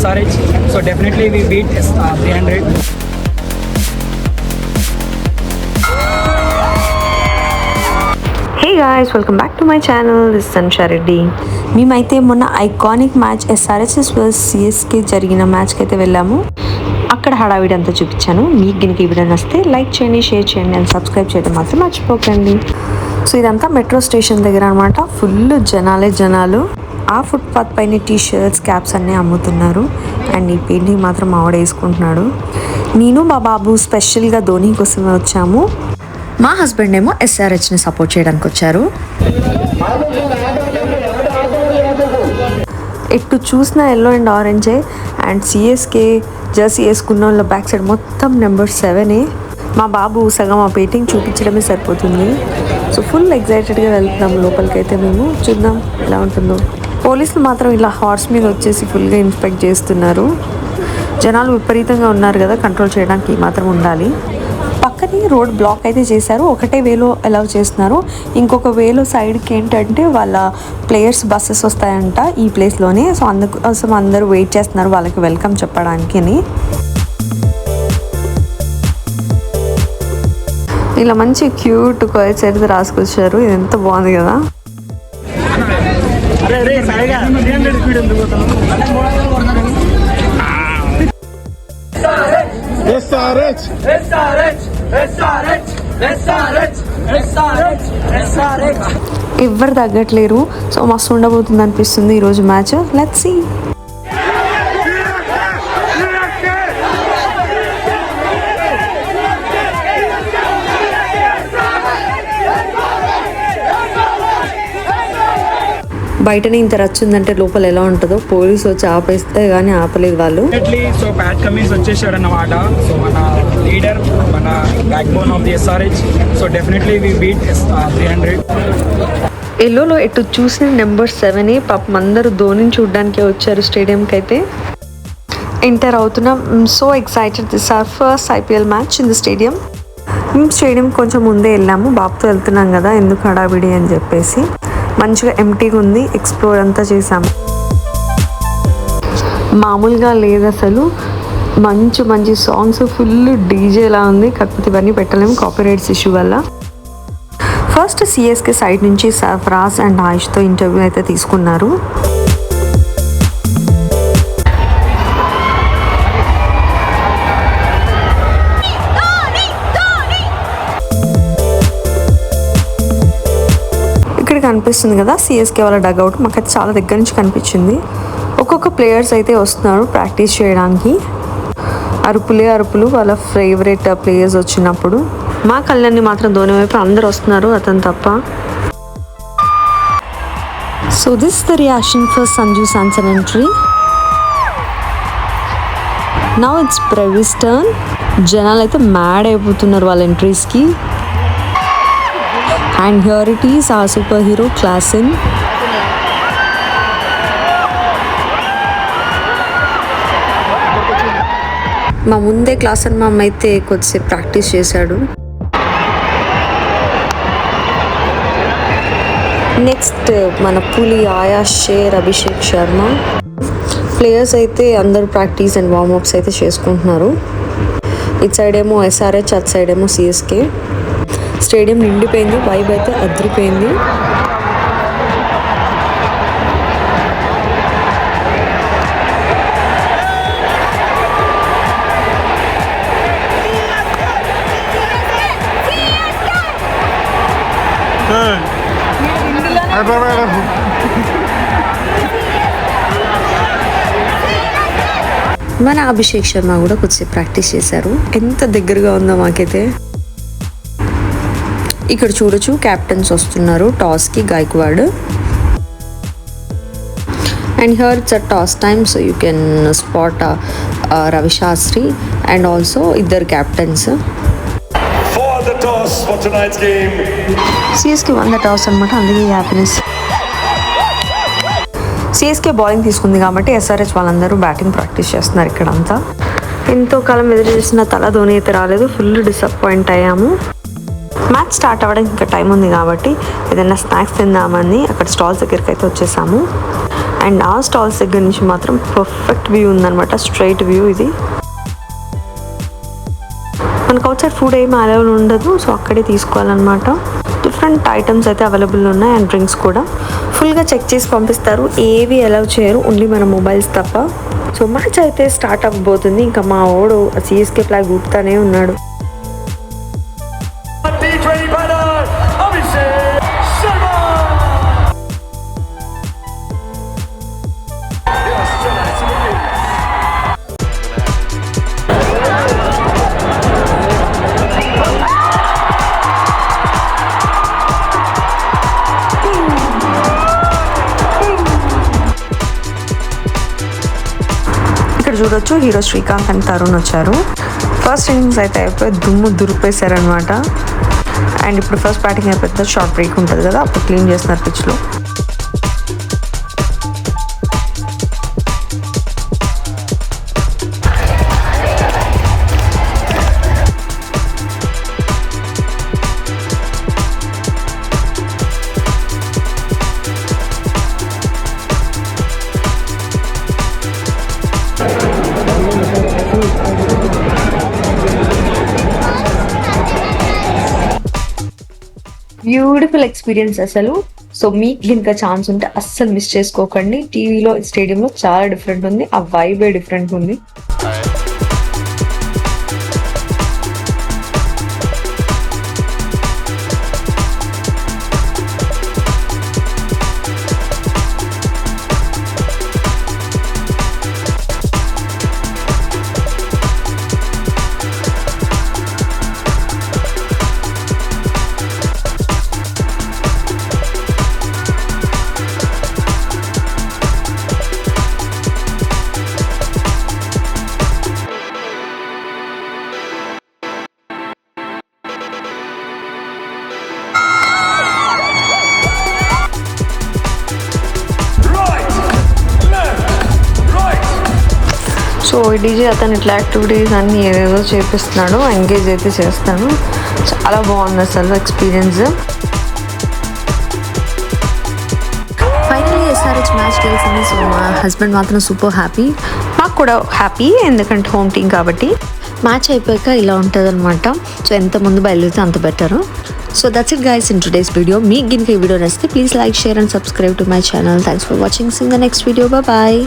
SRH. So definitely we beat 300. Hey guys, welcome back to my channel. This is Sansha Reddy. మేమైతే మొన్న iconic match SRHs vs CSK జరిగిన మ్యాచ్కి అయితే వెళ్ళాము. అక్కడ హడావిడి అంతా చూపించాను. మీకు గినికి ఈ వీడియో నచ్చితే లైక్ చేయండి, షేర్ చేయండి అండ్ సబ్స్క్రైబ్ చేయడం మాత్రం మర్చిపోకండి. సో ఇదంతా మెట్రో స్టేషన్ దగ్గర అనమాట. ఫుల్ జనాలు. ఆ ఫుట్పాత్ పైన టీ-షర్ట్స్, క్యాప్స్ అన్నీ అమ్ముతున్నారు. అండ్ ఈ పెయింటింగ్ మాత్రం ఆవిడ వేసుకుంటున్నాడు. నేను మా బాబు స్పెషల్గా ధోని కోసమే వచ్చాము. మా హస్బెండ్ ఏమో SRHని సపోర్ట్ చేయడానికి వచ్చారు. ఎటు చూసిన ఎల్లో అండ్ ఆరెంజే. అండ్ CSK జర్సీ వేసుకున్న వాళ్ళ బ్యాక్ సైడ్ మొత్తం నెంబర్ 7. మా బాబు సగం ఆ పెయింటింగ్ చూపించడమే సరిపోతుంది. సో ఫుల్ ఎగ్జైటెడ్గా వెళ్తున్నాము లోపలికి. అయితే మేము చూద్దాం ఎలా ఉంటుందో. పోలీసులు మాత్రం ఇలా హార్స్ మీద వచ్చేసి ఫుల్గా ఇన్స్పెక్ట్ చేస్తున్నారు. జనాలు విపరీతంగా ఉన్నారు కదా, కంట్రోల్ చేయడానికి మాత్రం ఉండాలి. పక్కనే రోడ్ బ్లాక్ అయితే చేశారు. ఒకటే వేలో అలౌ చేస్తున్నారు. ఇంకొక వేలో సైడ్కి ఏంటంటే వాళ్ళ ప్లేయర్స్ బస్సెస్ వస్తాయంట ఈ ప్లేస్లోనే. సో అందుకోసం అందరూ వెయిట్ చేస్తున్నారు వాళ్ళకి వెల్కమ్ చెప్పడానికి. ఇలా మంచి క్యూట్ క్వైట్స్ అయితే రాసుకొచ్చారు. ఇది ఎంత బాగుంది కదా. ఎవరు తగ్గట్లేరు. సో మస్తు ఉండబోతుంది అనిపిస్తుంది ఈరోజు మ్యాచ్. Let's see. బయటనే ఇంత రచ్చుందంటే లోపల ఎలా ఉంటుందో. పోలీసు వచ్చి ఆపేస్తే కానీ ఆపలేదు వాళ్ళు. సో ప్యాట్ కమిన్స్ వచ్చేసాడు అన్నమాట. సో మన లీడర్, మన backbone of the SRH. So definitely we beat 300. ఎల్లోలో ఎటు చూసిన నెంబర్ 7. పాపం అందరూ ధోనిని చూడడానికే వచ్చారు స్టేడియంకి. అయితే ఎంటర్ అవుతున్నాం. So excited. This are first IPL match in the stadium. మేము స్టేడియం కొంచెం ముందే వెళ్ళాము. బాబుతో వెళ్తున్నాం కదా, ఎందుకు హడావిడి అని చెప్పేసి. మంచిగా ఎంటీగా ఉంది. ఎక్స్ప్లోర్ అంతా చేసాము. మామూలుగా లేదు అసలు. మంచి సాంగ్స్, ఫుల్ డీజేలా ఉంది. కాకపోతే ఇవన్నీ పెట్టలేము కాపీరైట్స్ ఇష్యూ వల్ల. ఫస్ట్ CSK సైడ్ నుంచి సర్ఫరాజ్ అండ్ ఆయుష్తో ఇంటర్వ్యూ అయితే తీసుకున్నారు. కనిపిస్తుంది కదా CSK వాళ్ళ డగ్అవుట్. మాకైతే చాలా దగ్గర నుంచి కనిపించింది. ఒక్కొక్క ప్లేయర్స్ అయితే వస్తున్నారు ప్రాక్టీస్ చేయడానికి. అరుపులు వాళ్ళ ఫేవరెట్ ప్లేయర్స్ వచ్చినప్పుడు. మా కళ్ళని మాత్రం ధోని వైపు అందరు వస్తున్నారు, అతను తప్ప. So this the reaction for Sanju Samson entry. Now it's Brevis turn. జనాలు అయితే మ్యాడ్ అయిపోతున్నారు వాళ్ళ ఎంట్రీస్కి. And here it is, our superhero Klaasen. మా ముందే Klaasen మా అమ్మ అయితే కొద్దిసేపు ప్రాక్టీస్ చేశాడు. నెక్స్ట్ మన పులి ఆయాష్ షేర్, అభిషేక్ శర్మ ప్లేయర్స్ అయితే అందరూ ప్రాక్టీస్ అండ్ వార్మప్స్ అయితే చేసుకుంటున్నారు. ఇటు సైడ్ ఏమో SRH, అటు సైడ్ ఏమో CSK. స్టేడియం నిండిపోయింది. వైబ్ అయితే అదిరిపోయింది. మన అభిషేక్ శర్మ కూడా కొద్దిసేపు ప్రాక్టీస్ చేశారు. ఎంత దగ్గరగా ఉందో మాకైతే. ఇక్కడ చూడొచ్చు క్యాప్టెన్స్ వస్తున్నారు టాస్కి. Gaikwad. And here it's a toss time. So you can spot Ravi Shastri and also ఇద్దరు captains. CSK won the toss అనమాట. అందుకే హ్యాపీనెస్. CSK బౌలింగ్ తీసుకుంది కాబట్టి SRH వాళ్ళందరూ బ్యాటింగ్ ప్రాక్టీస్ చేస్తున్నారు ఇక్కడంతా. ఎంతో కాలం ఎదురు చేసిన తల ధోని అయితే రాలేదు. ఫుల్ డిసప్పాయింట్ అయ్యాము. మ్యాచ్ స్టార్ట్ అవ్వడానికి ఇంకా టైం ఉంది కాబట్టి ఏదైనా స్నాక్స్ తిందామని అక్కడ స్టాల్స్ దగ్గరికి అయితే వచ్చేసాము. అండ్ ఆ స్టాల్స్ దగ్గర నుంచి మాత్రం పర్ఫెక్ట్ వ్యూ ఉందన్నమాట, స్ట్రైట్ వ్యూ ఇది. మనకు అవుట్ సైడ్ ఫుడ్ ఏమి అవైలబుల్ ఉండదు, సో అక్కడే తీసుకోవాలన్నమాట. డిఫరెంట్ ఐటమ్స్ అయితే అవైలబుల్ ఉన్నాయి అండ్ డ్రింక్స్ కూడా ఫుల్గా చెక్ చేసి పంపిస్తారు. ఏవి అలౌ చేయరు, ఓన్లీ మన మొబైల్స్ తప్ప. సో మ్యాచ్ అయితే స్టార్ట్ అవ్వబోతుంది. ఇంకా మా ఓడు సిఎస్కే ఫ్లాగ్ ఊపుతానే ఉన్నాడు. ఇక్కడ చూడొచ్చు హీరో శ్రీకాంత్ అండ్ తరుణ్ వచ్చారు. ఫస్ట్ ఇన్నింగ్స్ అయితే అయిపోయి దుమ్ము దురిపేశారనమాట. అండ్ ఇప్పుడు ఫస్ట్ బ్యాటింగ్ అయిపోతుంది, షార్ట్ బ్రేక్ ఉంటుంది కదా, అప్పుడు క్లీన్ చేస్తున్నారు పిచ్లో. బ్యూటిఫుల్ ఎక్స్పీరియన్స్ అసలు. సో మీకు ఇంకా ఛాన్స్ ఉంటే అస్సలు మిస్ చేసుకోకండి. టీవీలో స్టేడియంలో చాలా డిఫరెంట్ ఉంది, ఆ వైబే డిఫరెంట్ ఉంది. సో ఈ డీజే అతను ఇట్లా యాక్టివిటీస్ అన్నీ ఏదేదో చేపిస్తున్నాడు, ఎంగేజ్ అయితే చేస్తాను. చాలా బాగుంది అసలు ఎక్స్పీరియన్స్. ఫైనల్లీ ఎస్ఆర్హెచ్ మ్యాచ్ గెలిచింది. సో మా హస్బెండ్ మాత్రం సూపర్ హ్యాపీ, మాకు కూడా హ్యాపీ, ఎందుకంటే హోమ్ టీమ్ కాబట్టి. మ్యాచ్ అయిపోయాక ఇలా ఉంటుంది అనమాట. సో ఎంత ముందు బయలుదేరితే అంత better. So that's it guys in today's video. మీకు గినక ఈ వీడియో నచ్చితే please like, share and subscribe to my channel. Thanks for watching. See in the next video. Bye.